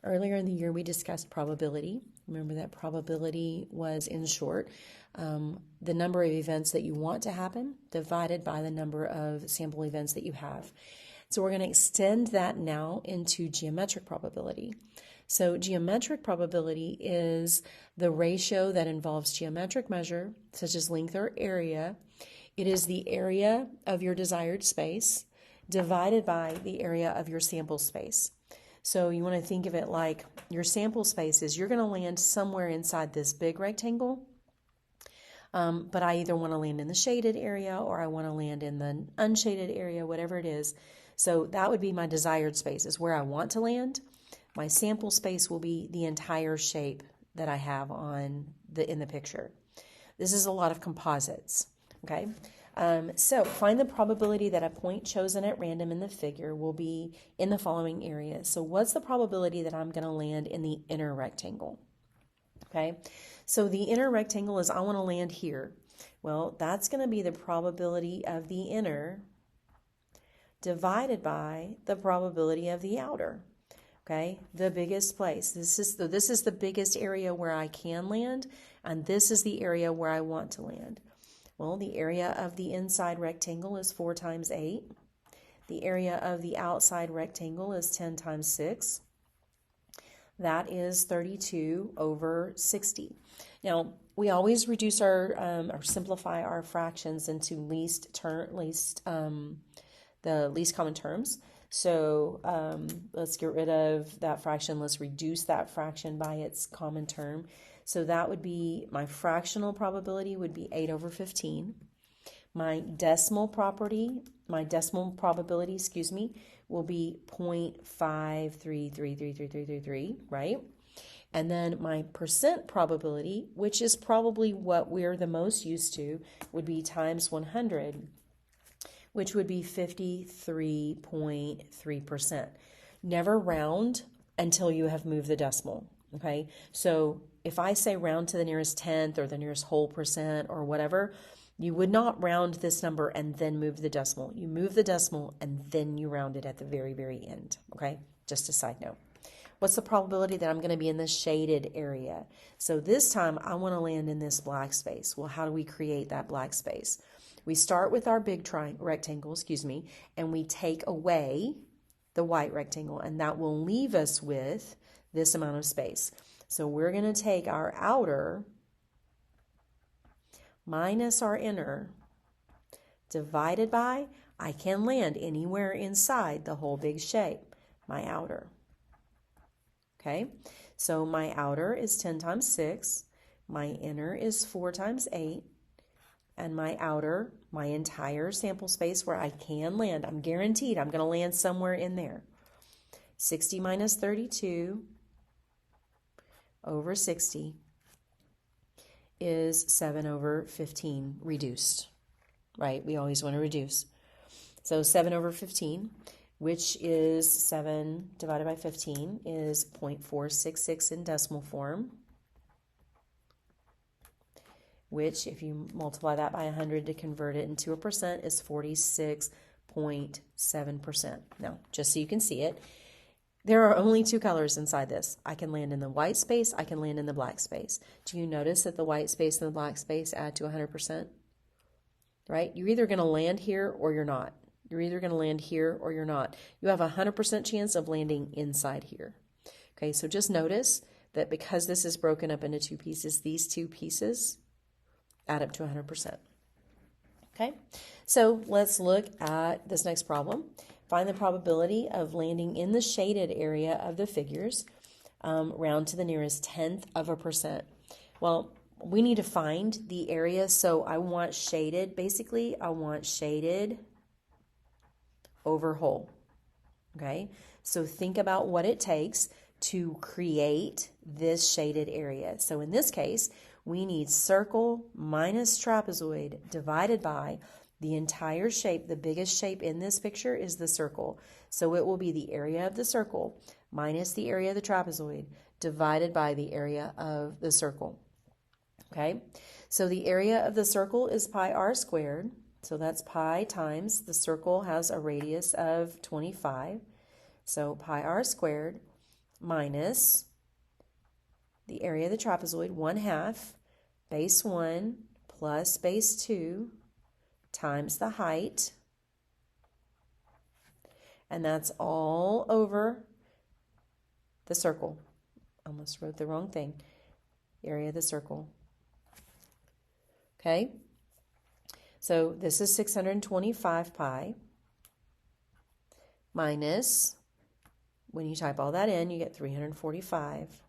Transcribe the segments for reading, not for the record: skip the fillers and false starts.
Earlier in the year, we discussed probability. Remember that probability was, in short, the number of events that you want to happen divided by the number of sample events that you have. So we're going to extend that now into geometric probability. So geometric probability is the ratio that involves geometric measure, such as length or area. It is the area of your desired space divided by the area of your sample space. So you want to think of it like your sample space is you're going to land somewhere inside this big rectangle, but I either want to land in the shaded area or I want to land in the unshaded area, whatever it is. So that would be my desired space, is where I want to land. My sample space will be the entire shape that I have in the picture. This is a lot of composites, okay? So find the probability that a point chosen at random in the figure will be in the following areas. So what's the probability that I'm going to land in the inner rectangle? Okay, so the inner rectangle is I want to land here. Well, that's going to be the probability of the inner divided by the probability of the outer. Okay, the biggest place. This is the biggest area where I can land, and this is the area where I want to land. Well, the area of the inside rectangle is 4 times 8. The area of the outside rectangle is 10 times 6. That is 32 over 60. Now, we always reduce or simplify our fractions into the least common terms. So let's get rid of that fraction. Let's reduce that fraction by its common term. So that would be, my fractional probability would be 8 over 15. My decimal probability, will be 0.5333333, right? And then my percent probability, which is probably what we're the most used to, would be times 100, which would be 53.3%. Never round until you have moved the decimal, okay? So if I say round to the nearest tenth or the nearest whole percent or whatever, you would not round this number and then move the decimal. You move the decimal and then you round it at the very, very end, okay? Just a side note. What's the probability that I'm going to be in the shaded area? So this time I want to land in this black space. Well, how do we create that black space? We start with our big rectangle, and we take away the white rectangle, and that will leave us with this amount of space. So we're going to take our outer minus our inner divided by, I can land anywhere inside the whole big shape, my outer. Okay, so my outer is 10 times 6, my inner is 4 times 8, and my outer, my entire sample space where I can land, I'm guaranteed I'm going to land somewhere in there. 60 minus 32 over 60 is 7 over 15 reduced, right? We always want to reduce. So 7 over 15, which is 7 divided by 15, is 0.466 in decimal form, which if you multiply that by 100 to convert it into a percent is 46.7%. Now, just so you can see it, there are only 2 colors inside this. I can land in the white space, I can land in the black space. Do you notice that the white space and the black space add to 100%? Right? You're either going to land here or you're not. You're either going to land here or you're not. You have a 100% chance of landing inside here. Okay, so just notice that because this is broken up into 2 pieces, these 2 pieces add up to 100%. Okay, so let's look at this next problem. Find the probability of landing in the shaded area of the figures, round to the nearest tenth of a percent. Well, we need to find the area, so I want shaded. Basically, I want shaded over whole. Okay, so think about what it takes to create this shaded area. So in this case, we need circle minus trapezoid divided by the entire shape. The biggest shape in this picture is the circle. So it will be the area of the circle minus the area of the trapezoid divided by the area of the circle. Okay, so the area of the circle is pi r squared. So that's pi times, the circle has a radius of 25. So pi r squared minus the area of the trapezoid, 1/2, base 1 plus base 2 times the height. And that's all over the circle. Almost wrote the wrong thing. Area of the circle. Okay? So this is 625 pi minus, when you type all that in, you get 345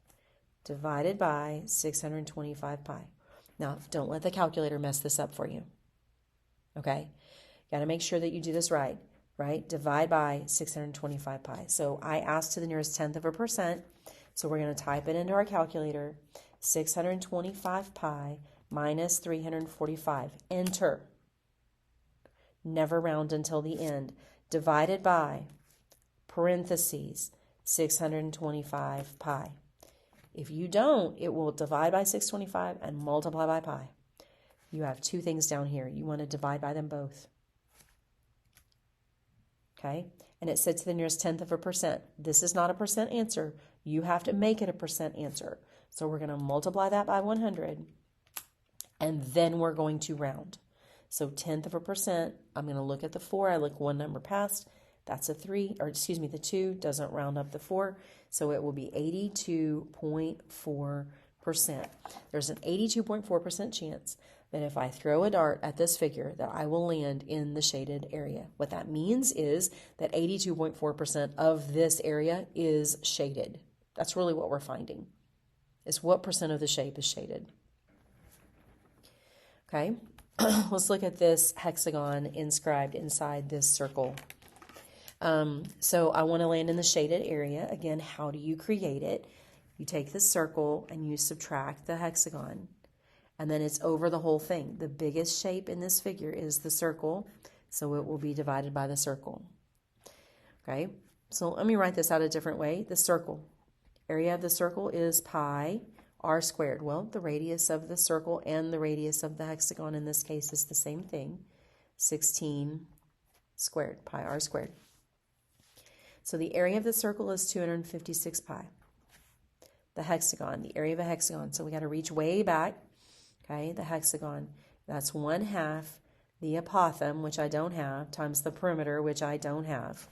divided by 625 pi. Now, don't let the calculator mess this up for you. Okay? Got to make sure that you do this right? Divide by 625 pi. So I asked to the nearest tenth of a percent, so we're going to type it into our calculator. 625 pi minus 345. Enter. Never round until the end. Divided by, parentheses, 625 pi. If you don't, it will divide by 625 and multiply by pi. You have two things down here. You want to divide by them both. Okay? And it said to the nearest tenth of a percent. This is not a percent answer. You have to make it a percent answer. So we're going to multiply that by 100, and then we're going to round. So tenth of a percent, I'm going to look at the 4. I look one number past. That's a 3, or excuse me, the 2 doesn't round up the 4. So it will be 82.4%. There's an 82.4% chance that if I throw a dart at this figure, that I will land in the shaded area. What that means is that 82.4% of this area is shaded. That's really what we're finding, is what percent of the shape is shaded. Okay, let's look at this hexagon inscribed inside this circle. So I want to land in the shaded area. Again, how do you create it? You take the circle and you subtract the hexagon, and then it's over the whole thing. The biggest shape in this figure is the circle, so it will be divided by the circle. Okay, so let me write this out a different way. The circle, area of the circle is pi r squared. Well, the radius of the circle and the radius of the hexagon in this case is the same thing, 16 squared, pi r squared. So the area of the circle is 256 pi. The hexagon, the area of a hexagon, so we got to reach way back. Okay, the hexagon, that's 1/2 the apothem, which I don't have, times the perimeter, which I don't have.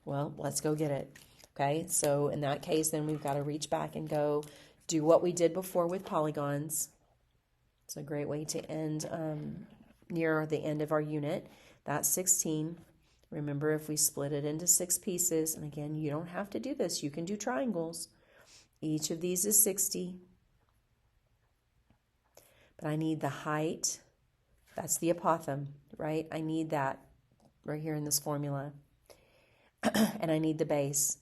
Well, let's go get it. Okay, so in that case, then we've got to reach back and go do what we did before with polygons. It's a great way to end near the end of our unit. That's 16. Remember, if we split it into 6 pieces, and again, you don't have to do this. You can do triangles. Each of these is 60. But I need the height. That's the apothem, right? I need that right here in this formula. And I need the base.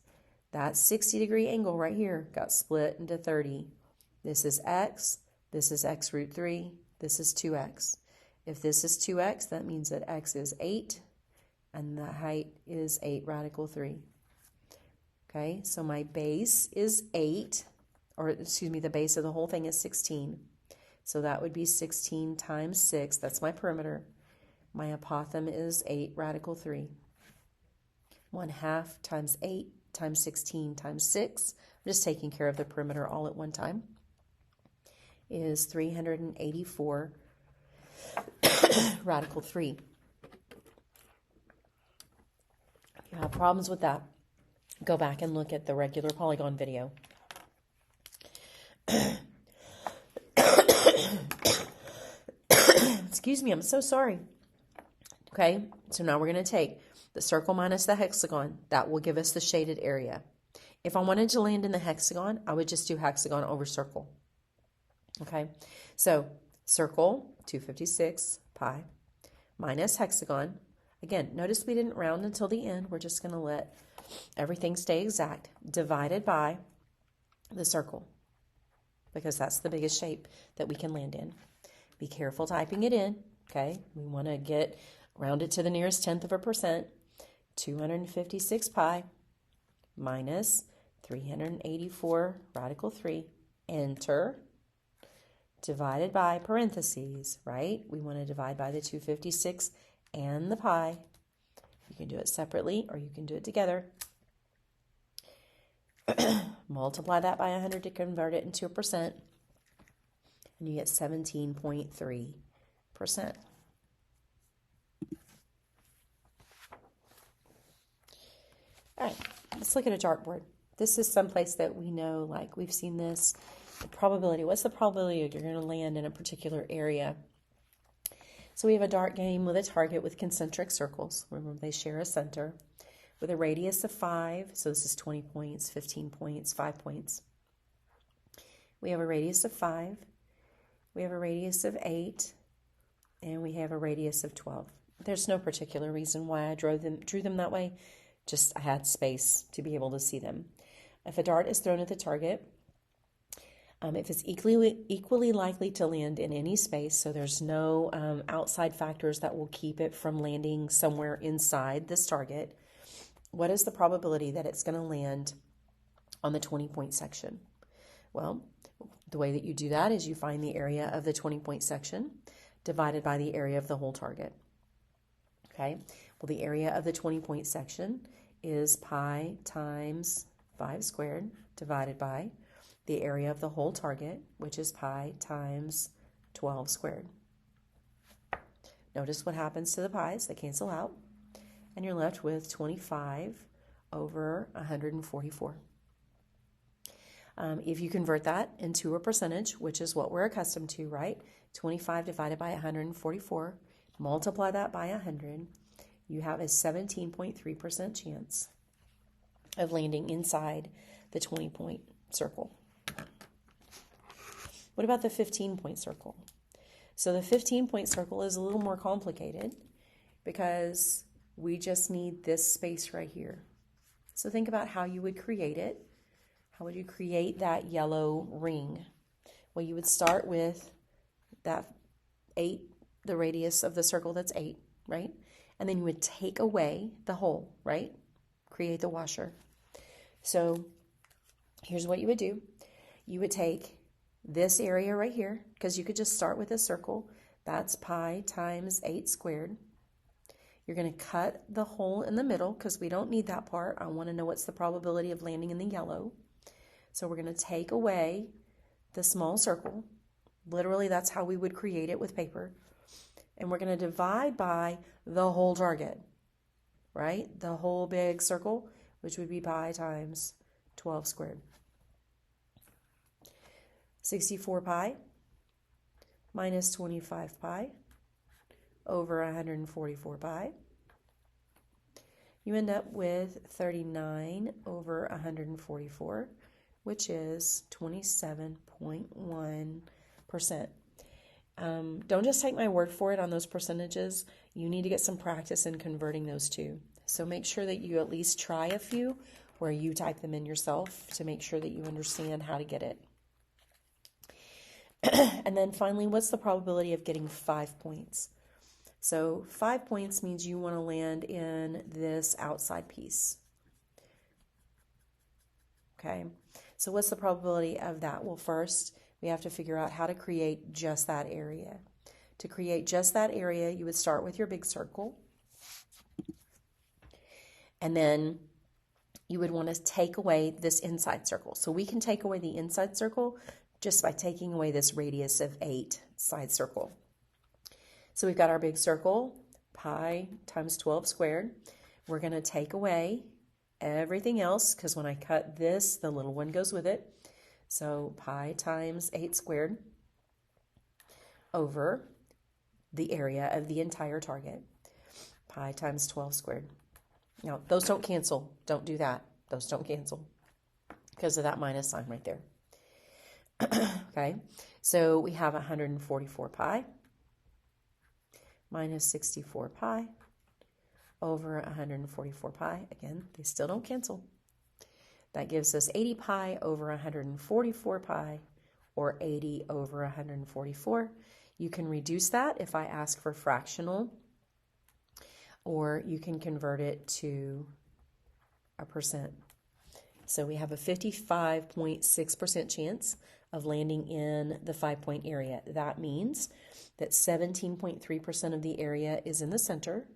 That 60-degree angle right here got split into 30. This is x root 3, this is 2x. If this is 2x, that means that x is 8, and the height is 8 radical 3. Okay, so my base is 8, or excuse me, the base of the whole thing is 16. So that would be 16 times 6, that's my perimeter. My apothem is 8 radical 3. 1/2 times 8 times 16 times 6, I'm just taking care of the perimeter all at one time, is 384 radical 3. If you have problems with that, go back and look at the regular polygon video. Excuse me, I'm so sorry. Okay, so now we're going to take the circle minus the hexagon. That will give us the shaded area. If I wanted to land in the hexagon, I would just do hexagon over circle. Okay, so circle, 256 pi, minus hexagon. Again, notice we didn't round until the end. We're just going to let everything stay exact. Divided by the circle, because that's the biggest shape that we can land in. Be careful typing it in, okay? We want to get rounded to the nearest tenth of a percent. 256 pi minus 384 radical 3. Enter. Divided by parentheses, right? We want to divide by the 256 and the pi. You can do it separately or you can do it together. multiply that by 100 to convert it into a percent, and you get 17.3%. All right, let's look at a dartboard. This is someplace that we know, like we've seen this. The probability, what's the probability you're going to land in a particular area? So we have a dart game with a target with concentric circles. Remember, they share a center with a radius of 5. So this is 20 points, 15 points, 5 points. We have a radius of 5. We have a radius of 8. And we have a radius of 12. There's no particular reason why I drew them that way. Just I had space to be able to see them. If a dart is thrown at the target, if it's equally likely to land in any space, so there's no outside factors that will keep it from landing somewhere inside this target, what is the probability that it's going to land on the 20-point section? Well, the way that you do that is you find the area of the 20-point section divided by the area of the whole target. Okay, well, the area of the 20-point section is pi times 5 squared divided by the area of the whole target, which is pi times 12 squared. Notice what happens to the pi's. They cancel out, and you're left with 25 over 144. If you convert that into a percentage, which is what we're accustomed to, right? 25 divided by 144, multiply that by 100, you have a 17.3% chance of landing inside the 20-point circle. What about the 15-point circle? So the 15-point circle is a little more complicated because we just need this space right here. So think about how you would create it. How would you create that yellow ring? Well, you would start with that 8, the radius of the circle that's 8, right? And then you would take away the hole, right? Create the washer. So here's what you would do. You would take this area right here, because you could just start with a circle. That's pi times 8 squared. You're going to cut the hole in the middle because we don't need that part. I want to know what's the probability of landing in the yellow. So we're going to take away the small circle. Literally, that's how we would create it with paper. And we're going to divide by the whole target, right? The whole big circle, which would be pi times 12 squared. 64 pi minus 25 pi over 144 pi. You end up with 39 over 144, which is 27.1%. Don't just take my word for it on those percentages. You need to get some practice in converting those two. So make sure that you at least try a few where you type them in yourself to make sure that you understand how to get it. And then finally, what's the probability of getting 5 points? So 5 points means you want to land in this outside piece. Okay, so what's the probability of that? Well, first, we have to figure out how to create just that area. To create just that area, you would start with your big circle. And then you would want to take away this inside circle. So we can take away the inside circle just by taking away this radius of 8 side circle. So we've got our big circle, pi times 12 squared. We're going to take away everything else because when I cut this, the little one goes with it. So pi times 8 squared over the area of the entire target, pi times 12 squared. Now, those don't cancel. Don't do that. Those don't cancel because of that minus sign right there. Okay, so we have 144 pi minus 64 pi over 144 pi. Again, they still don't cancel. That gives us 80 pi over 144 pi, or 80 over 144. You can reduce that if I ask for fractional, or you can convert it to a percent. So we have a 55.6% chance of landing in the 5-point area. That means that 17.3% of the area is in the center,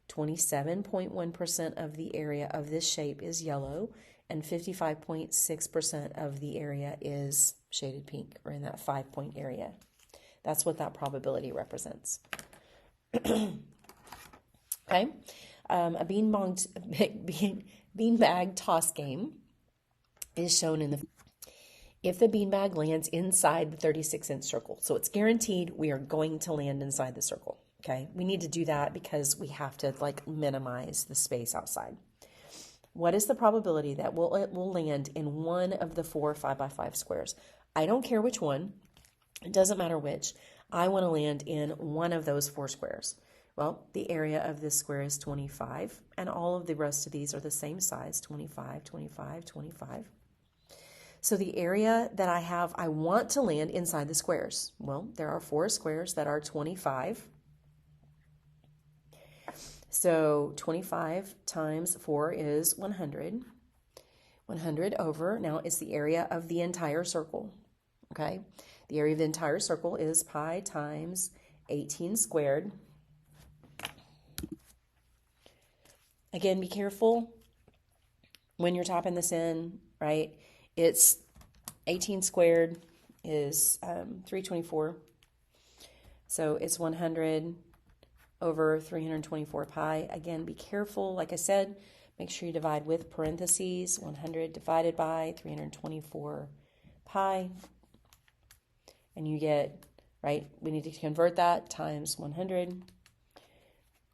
27.1% of the area of this shape is yellow, and 55.6% of the area is shaded pink, or in that 5-point area. That's what that probability represents. Okay, a beanbag toss game is shown in the. If the beanbag lands inside the 36-inch circle, so it's guaranteed we are going to land inside the circle. Okay, we need to do that because we have to minimize the space outside. What is the probability that it will land in one of the 4 5x5 squares? I don't care which one. It doesn't matter which. I want to land in one of those 4 squares. Well, the area of this square is 25, and all of the rest of these are the same size, 25, 25, 25. So the area that I want to land inside the squares. Well, there are 4 squares that are 25. So 25 times 4 is 100. 100 over, now it's the area of the entire circle. Okay, the area of the entire circle is pi times 18 squared. Again, be careful when you're typing this in, right? It's 18 squared is 324. So it's 100 over 324 pi. Again, be careful. Like I said, make sure you divide with parentheses. 100 divided by 324 pi. And you get, right, we need to convert that times 100.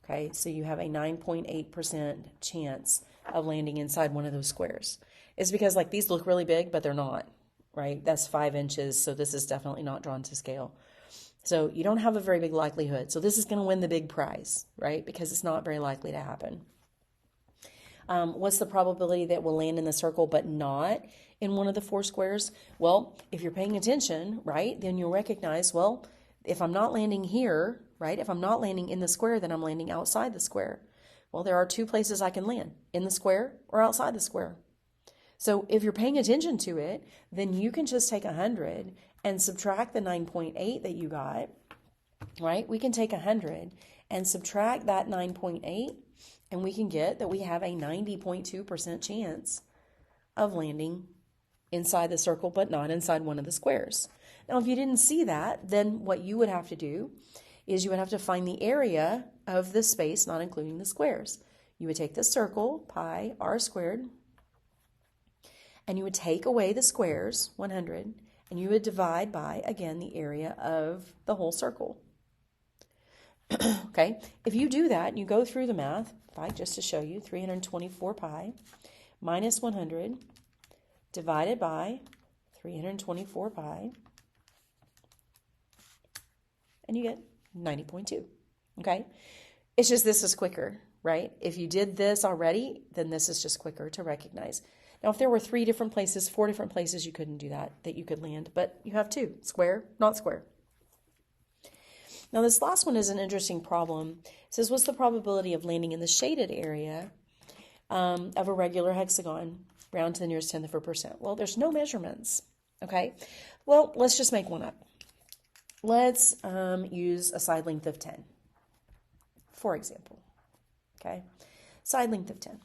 Okay, so you have a 9.8% chance of landing inside one of those squares. It's because these look really big, but they're not, right? That's 5 inches, so this is definitely not drawn to scale. So you don't have a very big likelihood. So this is going to win the big prize, right? Because it's not very likely to happen. What's the probability that will land in the circle but not in one of the 4 squares? Well, if you're paying attention, right, then you'll recognize, well, if I'm not landing here, right, if I'm not landing in the square, then I'm landing outside the square. Well, there are 2 places I can land, in the square or outside the square. So if you're paying attention to it, then you can just take 100 and subtract the 9.8 that you got, right? We can take 100 and subtract that 9.8, and we can get that we have a 90.2% chance of landing inside the circle, but not inside one of the squares. Now, if you didn't see that, then what you would have to do is you would have to find the area of the space, not including the squares. You would take the circle, pi r squared, and you would take away the squares, 100, and you would divide by, again, the area of the whole circle. Okay, if you do that and you go through the math, just to show you, 324 pi minus 100 divided by 324 pi, and you get 90.2. Okay, it's just this is quicker, right? If you did this already, then this is just quicker to recognize. Now, if there were 3 different places, 4 different places, you couldn't do that you could land, but you have 2, square, not square. Now, this last one is an interesting problem. It says, what's the probability of landing in the shaded area of a regular hexagon, round to the nearest tenth of a percent? Well, there's no measurements, okay? Well, let's just make one up. Let's use a side length of 10, for example, okay? Side length of 10.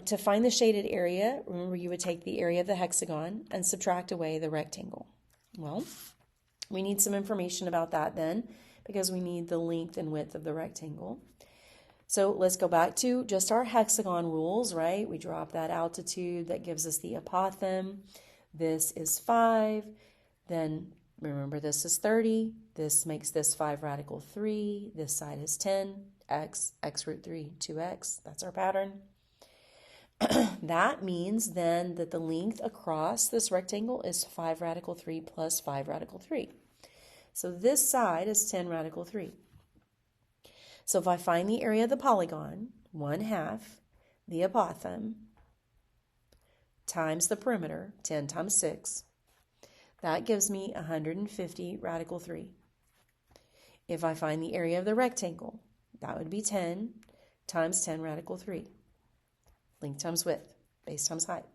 To find the shaded area, remember you would take the area of the hexagon and subtract away the rectangle. Well, we need some information about that then, because we need the length and width of the rectangle. So let's go back to just our hexagon rules, right? We drop that altitude, that gives us the apothem. This is 5, then remember this is 30, this makes this 5 radical 3, this side is 10, x root 3, 2x, that's our pattern. That means then that the length across this rectangle is 5 radical 3 plus 5 radical 3. So this side is 10 radical 3. So if I find the area of the polygon, 1/2 the apothem times the perimeter, 10 times 6, that gives me 150 radical 3. If I find the area of the rectangle, that would be 10 times 10 radical 3. Length times width, base times height.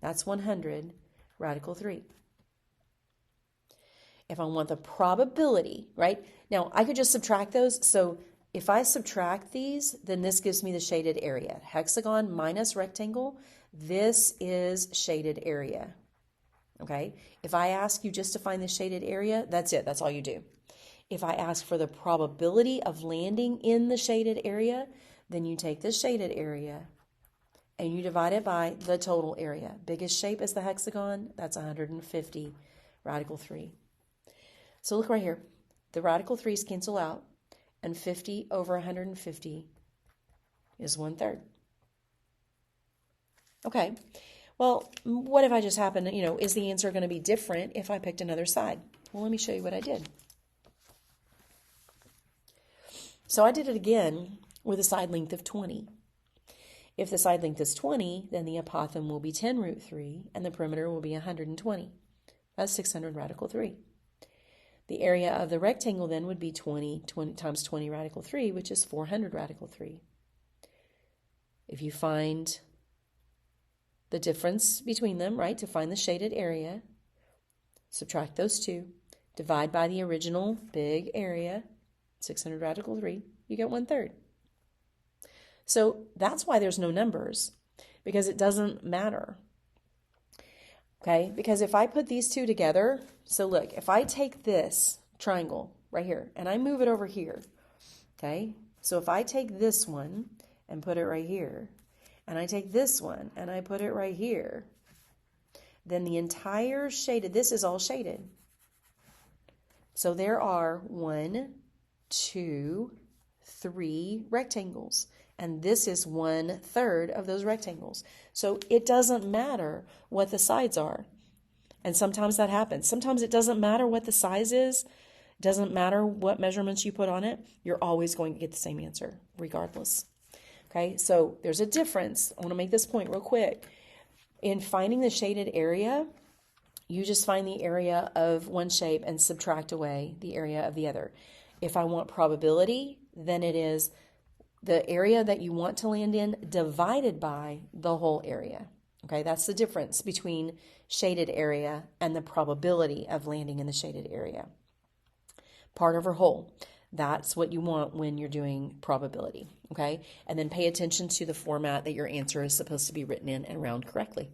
That's 100 radical 3. If I want the probability, right? Now, I could just subtract those. So if I subtract these, then this gives me the shaded area. Hexagon minus rectangle, This is shaded area. Okay? If I ask you just to find the shaded area, that's it. That's all you do. If I ask for the probability of landing in the shaded area, then you take the shaded area and you divide it by the total area. Biggest shape is the hexagon. That's 150, radical 3. So look right here. The radical 3's cancel out, and 50 over 150 is 1/3. Okay, well, what if I just happen to, is the answer going to be different if I picked another side? Well, let me show you what I did. So I did it again with a side length of 20. If the side length is 20, then the apothem will be 10 root 3, and the perimeter will be 120. That's 600 radical 3. The area of the rectangle then would be 20 times 20 radical 3, which is 400 radical 3. If you find the difference between them, right, to find the shaded area, subtract those two, divide by the original big area, 600 radical 3, you get 1/3. So that's why there's no numbers, because it doesn't matter. Okay, because if I put these two together, so look, if I take this triangle right here and I move it over here, okay, so if I take this one and put it right here, and I take this one and I put it right here, then the entire shaded, this is all shaded. So there are 1, 2, 3 rectangles. And this is 1/3 of those rectangles. So it doesn't matter what the sides are. And sometimes that happens. Sometimes it doesn't matter what the size is. It doesn't matter what measurements you put on it. You're always going to get the same answer, regardless. Okay, so there's a difference. I want to make this point real quick. In finding the shaded area, you just find the area of one shape and subtract away the area of the other. If I want probability, then it is the area that you want to land in divided by the whole area. Okay, that's the difference between shaded area and the probability of landing in the shaded area. Part over whole. That's what you want when you're doing probability. Okay, and then pay attention to the format that your answer is supposed to be written in and round correctly.